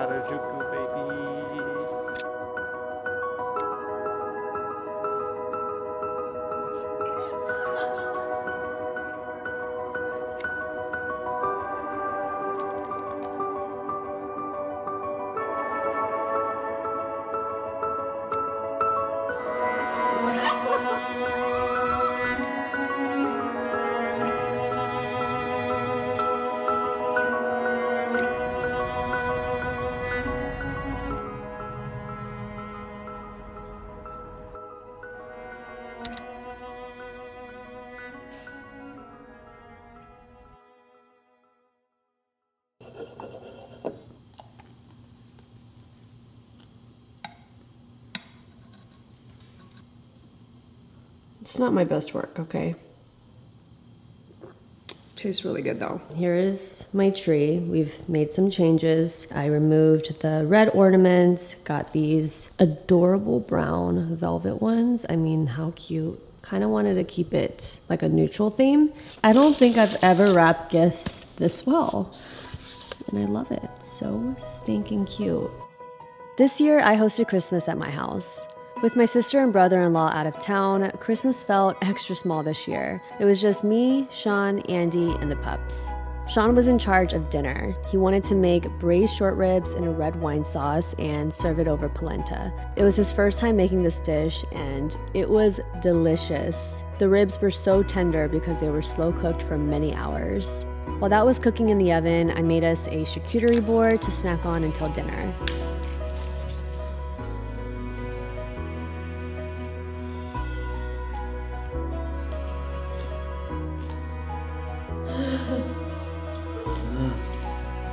Harajuku, baby. It's not my best work, okay? Tastes really good though. Here is my tree. We've made some changes. I removed the red ornaments, got these adorable brown velvet ones. I mean, how cute. Kind of wanted to keep it like a neutral theme. I don't think I've ever wrapped gifts this well. And I love it. So stinking cute. This year I hosted Christmas at my house. With my sister and brother-in-law out of town, Christmas felt extra small this year. It was just me, Sean, Andy, and the pups. Sean was in charge of dinner. He wanted to make braised short ribs in a red wine sauce and serve it over polenta. It was his first time making this dish, and it was delicious. The ribs were so tender because they were slow cooked for many hours. While that was cooking in the oven, I made us a charcuterie board to snack on until dinner.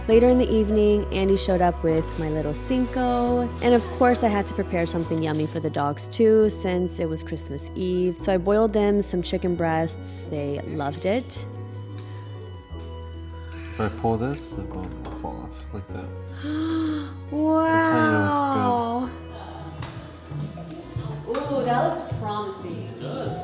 Later in the evening, Andy showed up with my little Cinco, and of course I had to prepare something yummy for the dogs too, since it was Christmas Eve. So I boiled them some chicken breasts. They loved it. If I pull this, the bone will fall off like that. Wow. That's how you know it's good. Ooh, that looks promising. It does.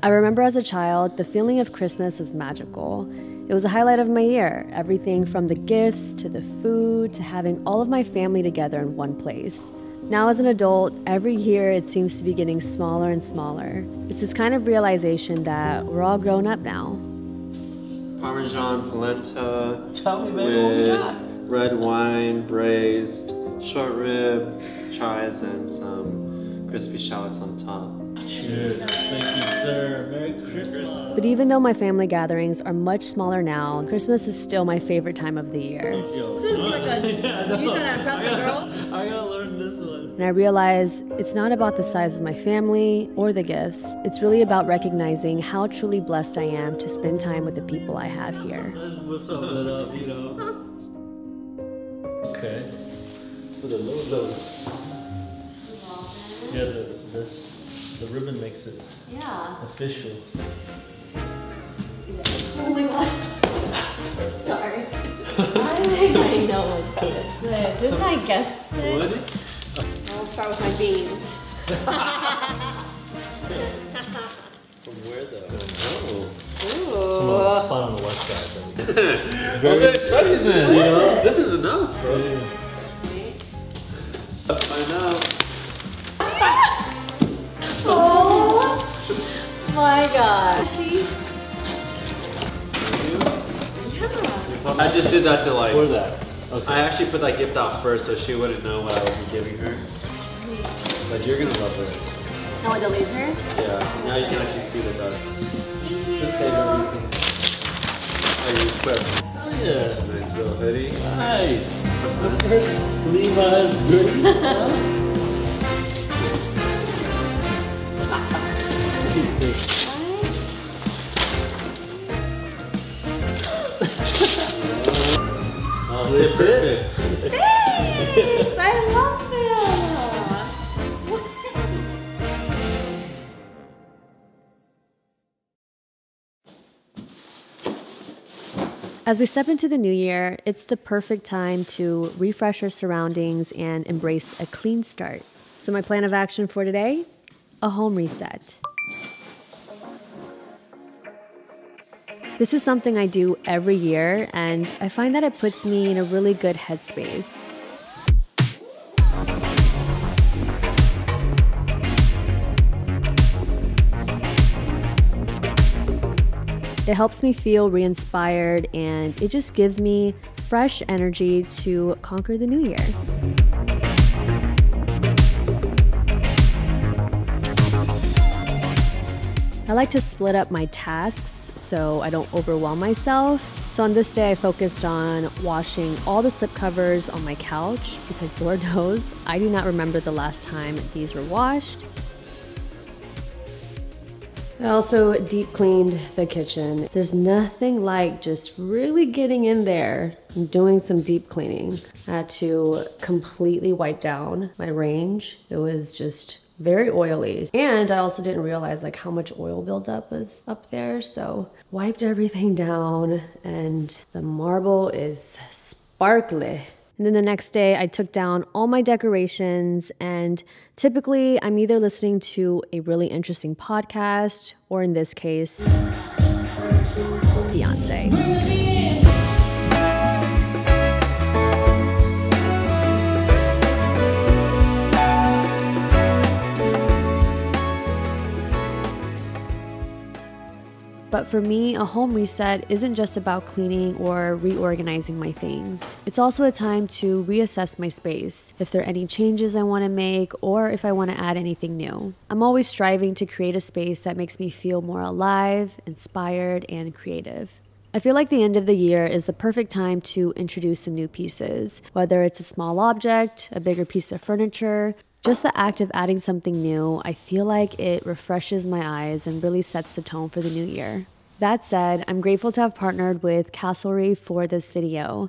I remember as a child, the feeling of Christmas was magical. It was a highlight of my year. Everything from the gifts to the food to having all of my family together in one place. Now as an adult, every year it seems to be getting smaller and smaller. It's this kind of realization that we're all grown up now. Parmesan polenta Tell me, baby, what we got? with red wine, braised, short rib, chives, and some crispy shallots on top. Cheers. Thank you, sir. Merry Christmas. But even though my family gatherings are much smaller now, Christmas is still my favorite time of the year. This is like a- you trying to impress a girl? I gotta learn this one. And I realize it's not about the size of my family or the gifts. It's really about recognizing how truly blessed I am to spend time with the people I have here. I just whip something up, you know. Okay. For the logo. Yeah, the ribbon makes it official. Oh my god. Sorry. Why did I know what this is? Didn't I guess it? What? I'll start with my beans. From where though? Some Ooh. spot on the west side. I'm not expecting this. You know? This is enough, bro. I know. Oh my gosh. I just did that to like. For that. Okay. I actually put that gift out first so she wouldn't know what I would be giving her. But you're gonna love this. Now with the laser? Yeah. Now you can actually see the dust. Just save everything. Are you equipped? Oh yeah. Nice little hoodie. Nice. The first Levi's goodie. Perfect. Thanks! I love it! As we step into the new year, it's the perfect time to refresh our surroundings and embrace a clean start. So my plan of action for today? A home reset. This is something I do every year, and I find that it puts me in a really good headspace. It helps me feel re-inspired, and it just gives me fresh energy to conquer the new year. I like to split up my tasks so I don't overwhelm myself. So on this day, I focused on washing all the slipcovers on my couch because Lord knows I do not remember the last time these were washed. I also deep cleaned the kitchen. There's nothing like just really getting in there and doing some deep cleaning. I had to completely wipe down my range. It was just very oily. And I also didn't realize like how much oil buildup was up there. So wiped everything down and the marble is sparkly. And then the next day I took down all my decorations, and typically I'm either listening to a really interesting podcast or in this case, Beyonce. But for me, a home reset isn't just about cleaning or reorganizing my things. It's also a time to reassess my space, if there are any changes I want to make or if I want to add anything new. I'm always striving to create a space that makes me feel more alive, inspired, and creative. I feel like the end of the year is the perfect time to introduce some new pieces, whether it's a small object, a bigger piece of furniture. Just the act of adding something new, I feel like it refreshes my eyes and really sets the tone for the new year. That said, I'm grateful to have partnered with Castlery for this video.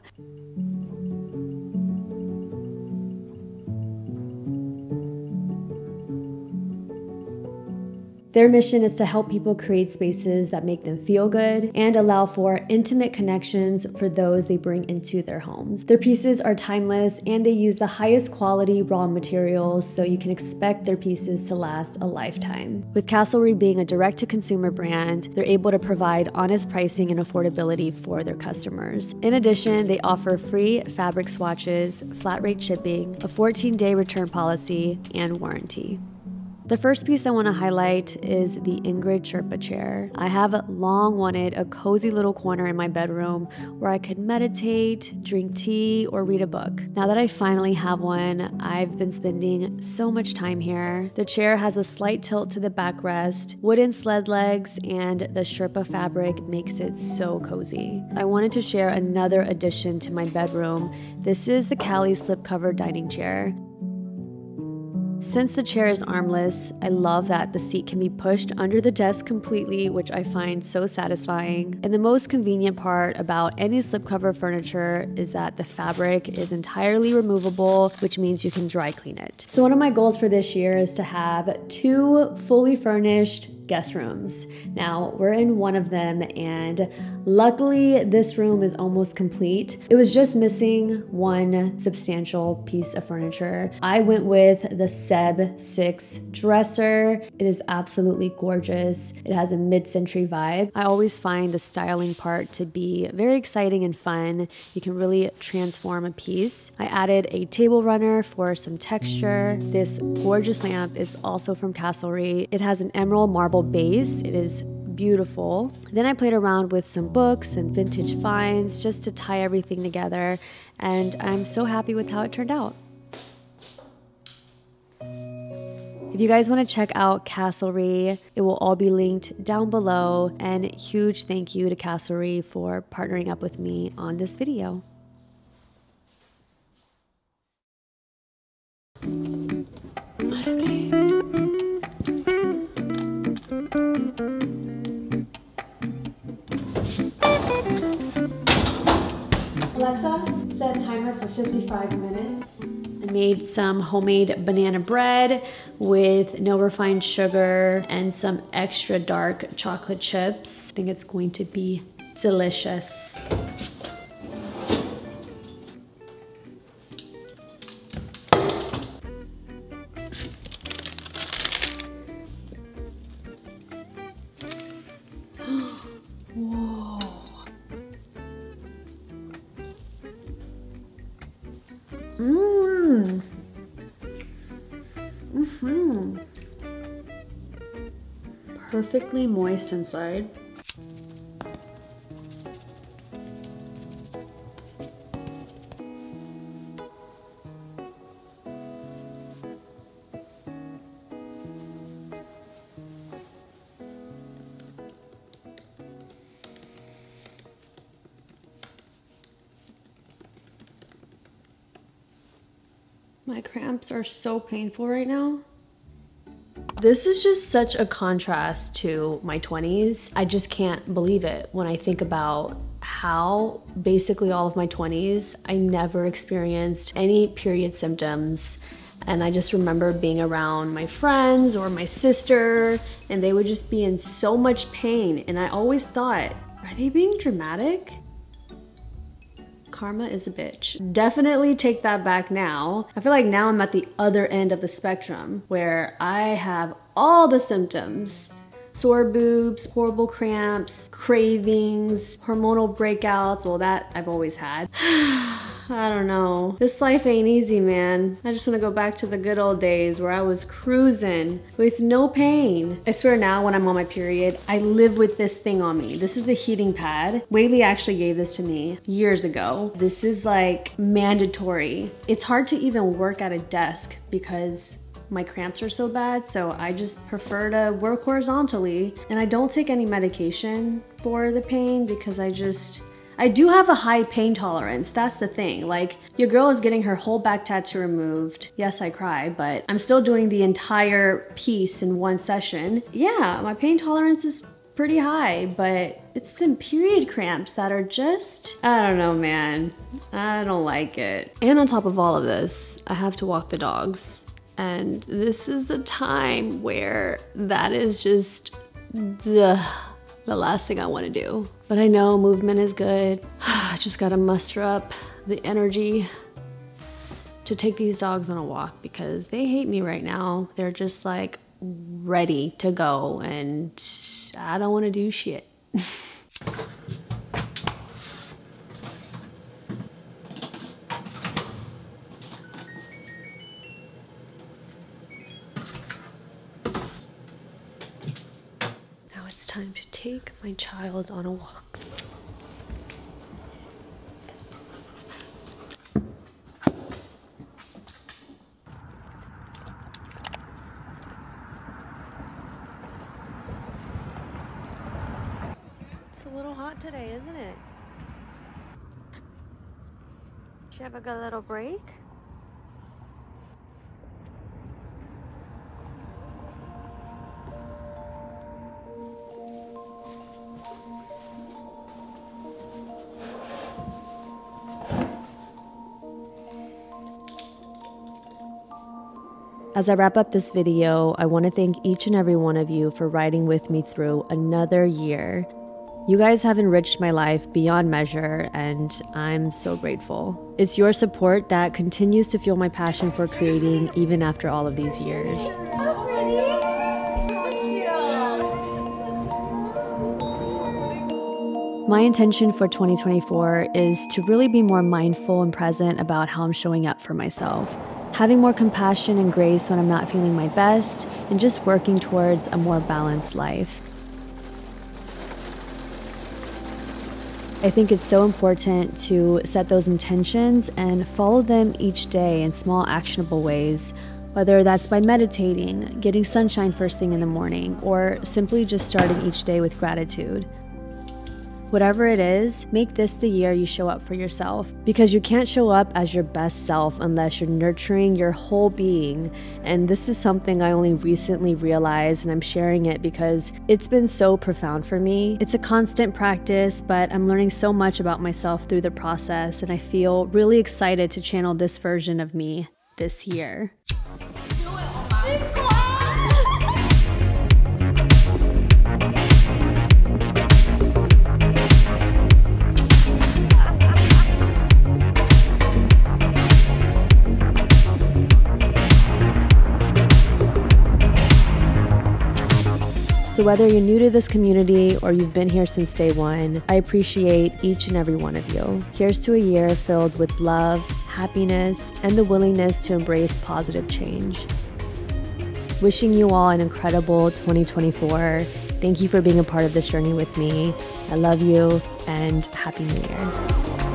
Their mission is to help people create spaces that make them feel good and allow for intimate connections for those they bring into their homes. Their pieces are timeless and they use the highest quality raw materials, so you can expect their pieces to last a lifetime. With Castlery being a direct-to-consumer brand, they're able to provide honest pricing and affordability for their customers. In addition, they offer free fabric swatches, flat rate shipping, a 14-day return policy, and warranty. The first piece I want to highlight is the Ingrid Sherpa chair. I have long wanted a cozy little corner in my bedroom where I could meditate, drink tea, or read a book. Now that I finally have one, I've been spending so much time here. The chair has a slight tilt to the backrest, wooden sled legs, and the Sherpa fabric makes it so cozy. I wanted to share another addition to my bedroom. This is the Cali slipcover dining chair. Since the chair is armless, I love that the seat can be pushed under the desk completely, which I find so satisfying. And the most convenient part about any slipcover furniture is that the fabric is entirely removable, which means you can dry clean it. So one of my goals for this year is to have 2 fully furnished guest rooms. Now, we're in one of them, and luckily this room is almost complete. It was just missing one substantial piece of furniture. I went with the Seb 6 dresser. It is absolutely gorgeous. It has a mid-century vibe. I always find the styling part to be very exciting and fun. You can really transform a piece. I added a table runner for some texture. This gorgeous lamp is also from Castlery. It has an emerald marble base. It is beautiful. Then I played around with some books and vintage finds just to tie everything together, and I'm so happy with how it turned out. If you guys want to check out Castlery, it will all be linked down below, and huge thank you to Castlery for partnering up with me on this video. Alexa, set timer for 55 minutes. I made some homemade banana bread with no refined sugar and some extra dark chocolate chips. I think it's going to be delicious. Whoa. Mmm. Mm-hmm. Perfectly moist inside. My cramps are so painful right now. This is just such a contrast to my 20s. I just can't believe it when I think about how basically all of my 20s, I never experienced any period symptoms. And I just remember being around my friends or my sister, and they would just be in so much pain. And I always thought, are they being dramatic? Karma is a bitch. Definitely take that back now. I feel like now I'm at the other end of the spectrum where I have all the symptoms. Sore boobs, horrible cramps, cravings, hormonal breakouts. Well, that I've always had. I don't know. This life ain't easy, man. I just want to go back to the good old days where I was cruising with no pain. I swear now when I'm on my period, I live with this thing on me. This is a heating pad. Whaley actually gave this to me years ago. This is like mandatory. It's hard to even work at a desk because my cramps are so bad, so I just prefer to work horizontally. And I don't take any medication for the pain because I do have a high pain tolerance. That's the thing. Like, your girl is getting her whole back tattoo removed. Yes, I cry, but I'm still doing the entire piece in one session. Yeah, my pain tolerance is pretty high, but it's the period cramps that are just, I don't know, man. I don't like it. And on top of all of this, I have to walk the dogs. And this is the time where that is just the last thing I want to do. But I know movement is good. I just gotta muster up the energy to take these dogs on a walk because they hate me right now. They're just like ready to go and I don't want to do shit. Time to take my child on a walk. It's a little hot today, isn't it? Did you have a good little break? As I wrap up this video, I want to thank each and every one of you for riding with me through another year. You guys have enriched my life beyond measure, and I'm so grateful. It's your support that continues to fuel my passion for creating even after all of these years. My intention for 2024 is to really be more mindful and present about how I'm showing up for myself. Having more compassion and grace when I'm not feeling my best, and just working towards a more balanced life. I think it's so important to set those intentions and follow them each day in small actionable ways, whether that's by meditating, getting sunshine first thing in the morning, or simply just starting each day with gratitude. Whatever it is, make this the year you show up for yourself, because you can't show up as your best self unless you're nurturing your whole being. And this is something I only recently realized, and I'm sharing it because it's been so profound for me. It's a constant practice, but I'm learning so much about myself through the process, and I feel really excited to channel this version of me this year. So whether you're new to this community or you've been here since day one, I appreciate each and every one of you. Here's to a year filled with love, happiness, and the willingness to embrace positive change. Wishing you all an incredible 2024. Thank you for being a part of this journey with me. I love you and Happy New Year.